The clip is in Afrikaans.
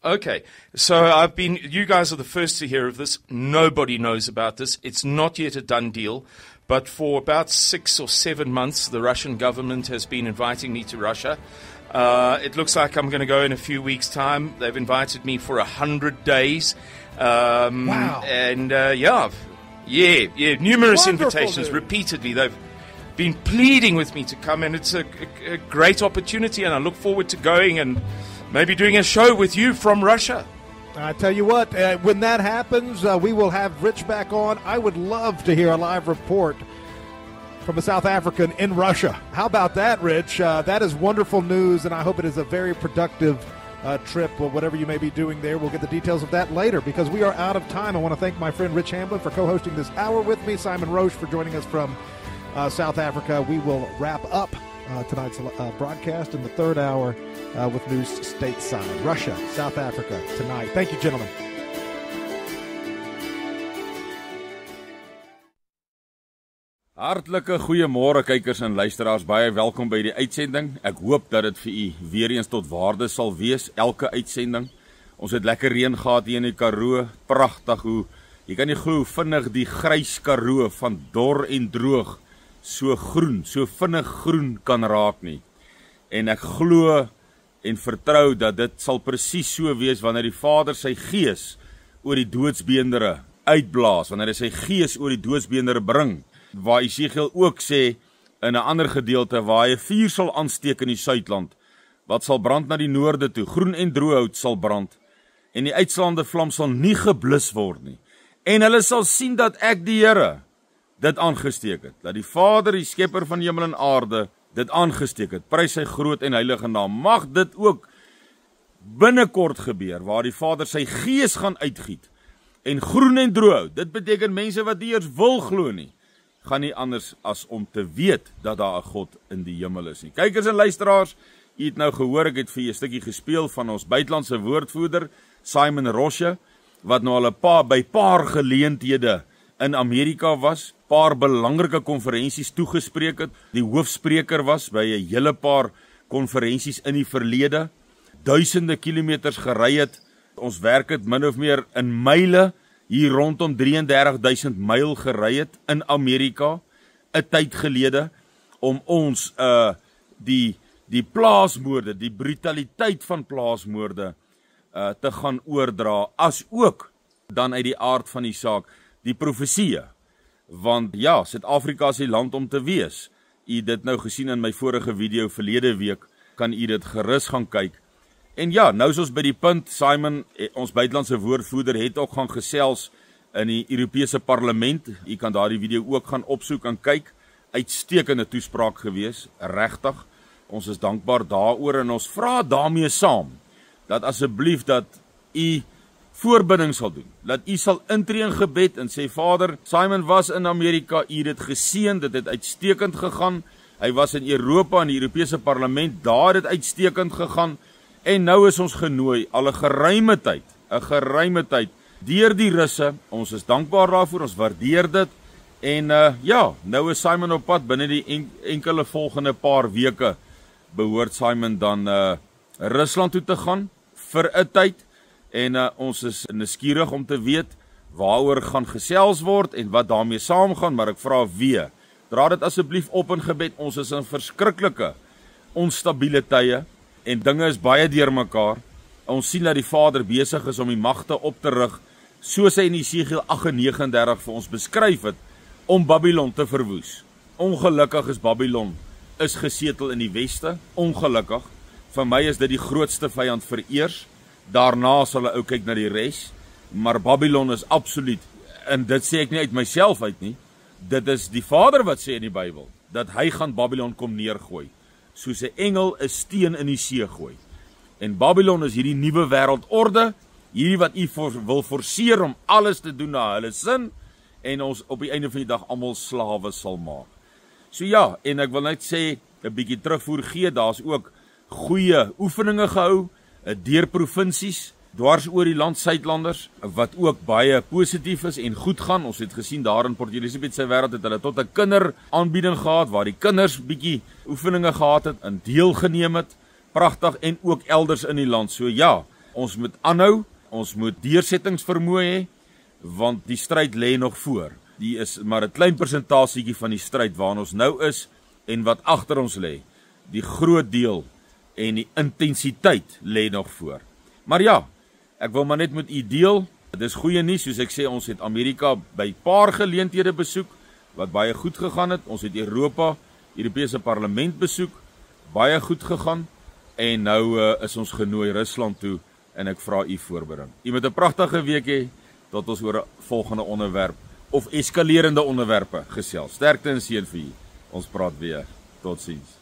Okay, so you guys are the first to hear of this. Nobody knows about this. It's not yet a done deal. But for about 6 or 7 months, the Russian government has been inviting me to Russia. It looks like I'm going to go in a few weeks' time. They've invited me for 100 days. Wow. And numerous invitations repeatedly. They've been pleading with me to come, and it's a great opportunity, and I look forward to going and maybe doing a show with you from Russia. I tell you what, when that happens, we will have Rich back on. I would love to hear a live report from a South African in Russia. How about that, Rich? That is wonderful news, and I hope it is a very productive trip or whatever you may be doing there. We'll get the details of that later because we are out of time. I want to thank my friend Rich Hamblin for co-hosting this hour with me, Simon Roche for joining us from South Africa. We will wrap up tonight's broadcast in the third hour with news stateside. Russia, South Africa tonight. Thank you, gentlemen. Hartlike goeiemôre kykers en luisteraars, baie welkom by die uitsending. Ek hoop dat dit vir u weer eens tot waarde sal wees, elke uitsending. Ons het lekker reën gehad hier in die Karoo, pragtig hoe, jy kan nie glo hoe vinnig die grys Karoo van dor en droog so groen, so vinnig groen kan raak nie. En ek glo en vertrou dat dit sal presies so wees wanneer die Vader sy gees oor die doodsbeendere uitblaas, wanneer hy sy gees oor die doodsbeendere bring, waar Esegiel ook sê in 'n ander gedeelte waar hy 'n vuur sal aansteek in die Suidland, wat sal brand na die noorde toe, groen en droë hout sal brand, en die uitslaande vlam sal nie geblus word nie. En hulle sal sien dat ek die Here dit aangesteek het, dat die Vader, die skepper van hemel en aarde, dit aangesteek het. Prys sy groot en heilige naam. Mag dit ook binnekort gebeur, waar die Vader sy gees gaan uitgiet, en groen en droog, dit beteken mense wat nie eers wil glo nie, gaan nie anders as om te weet dat daar 'n God in die hemel is nie. Kykers en luisteraars, u het nou gehoor, ek het vir 'n stukkie gespeel van ons buitelandse woordvoerder, Simon Roche, wat nou al by paar geleenthede in Amerika was, paar belangrike konferensies toegespreek het, die hoofspreker was by 'n hele paar konferensies in die verlede, duisende kilometers gery het, ons werk het min of meer in myle, hier rondom 33.000 myl gery het in Amerika, 'n tyd gelede, om ons die plaasmoorde, die brutaliteit van plaasmoorde te gaan oordra, as ook dan uit die aard van die saak, die profeseë. Want ja, Suid-Afrika is die land om te wees. U het dit nou gesien in my vorige video verlede week, kan u dit gerus gaan kyk. En ja, nou is ons by die punt, Simon, ons buitelandse woordvoerder, het ook gaan gesels in die Europese parlement. U kan daardie video ook gaan opsoek en kyk. Uitstekende toespraak gewees, regtig. Ons is dankbaar daaroor en ons vra daarmee saam, dat asseblief dat u voorbinding sal doen, dat u sal intree in gebed en sê, Vader, Simon was in Amerika, u het dit geseën, dit het uitstekend gegaan, hy was in Europa, in die Europese parlement, daar het uitstekend gegaan, en nou is ons genooi, al 'n geruime tyd, deur die Russe, ons is dankbaar daarvoor, ons waardeer dit, en nou is Simon op pad, binne die enkele volgende paar weke, behoort Simon dan Rusland toe te gaan, vir 'n tyd, en ons is nuuskierig om te weet, waaroor gaan gesels word, en wat daarmee saamgaan, maar ek vra weer, dra dit asseblief op in gebed, ons is in verskriklike, onstabiele tye, en dinge is baie deurmekaar. Ons sien dat die Vader besig is om die magte op te rig, soos hy in Esegiel 38 vir ons beskryf het, om Babylon te verwoes. Ongelukkig is Babylon, is gesetel in die weste, ongelukkig. Vir my is dit die grootste vyand vereers, daarna sal hy ook kyk na die res, maar Babylon is absoluut, en dit sê ek nie uit myself uit nie, dit is die Vader wat sê in die Bybel, dat hy gaan Babylon kom neergooi, soos 'n engel 'n steen in die see gooi. En Babylon is hierdie nuwe wêreldorde, hierdie wat u wil forceer om alles te doen na hulle sin, en ons op die einde van die dag almal slawe sal maak. So ja, en ek wil net sê, 'n bietjie terugvoer gee, daar's ook goeie oefeninge gehou, deur provinsies, dwars oor die land Suidlanders, wat ook baie positief is en goed gaan. Ons het gesien daar in Port Elizabeth se wêreld het hulle tot 'n kinderaanbieding gehad, waar die kinders bietjie oefeninge gehad het en deelgeneem het, pragtig, en ook elders in die land. So ja, Ons moet aanhou, ons moet deursettingsvermoë hê, want die stryd lê nog voor. Die is maar 'n klein persentasietjie van die stryd waarin ons nou is en wat agter ons lê. Die groot deel en die intensiteit lê nog voor. Maar ja, ek wil maar net met u deel. Dis goeie nuus, soos ek sê, ons het Amerika by paar geleenthede besoek wat baie goed gegaan het. Ons het Europese Parlement besoek, baie goed gegaan. En nou is ons genooi Rusland toe en ek vra u voorbereiding. U moet 'n pragtige week hê tot ons oor 'n volgende onderwerp of eskalerende onderwerpe gesels. Sterkte en seën vir u. Ons praat weer. Totsiens.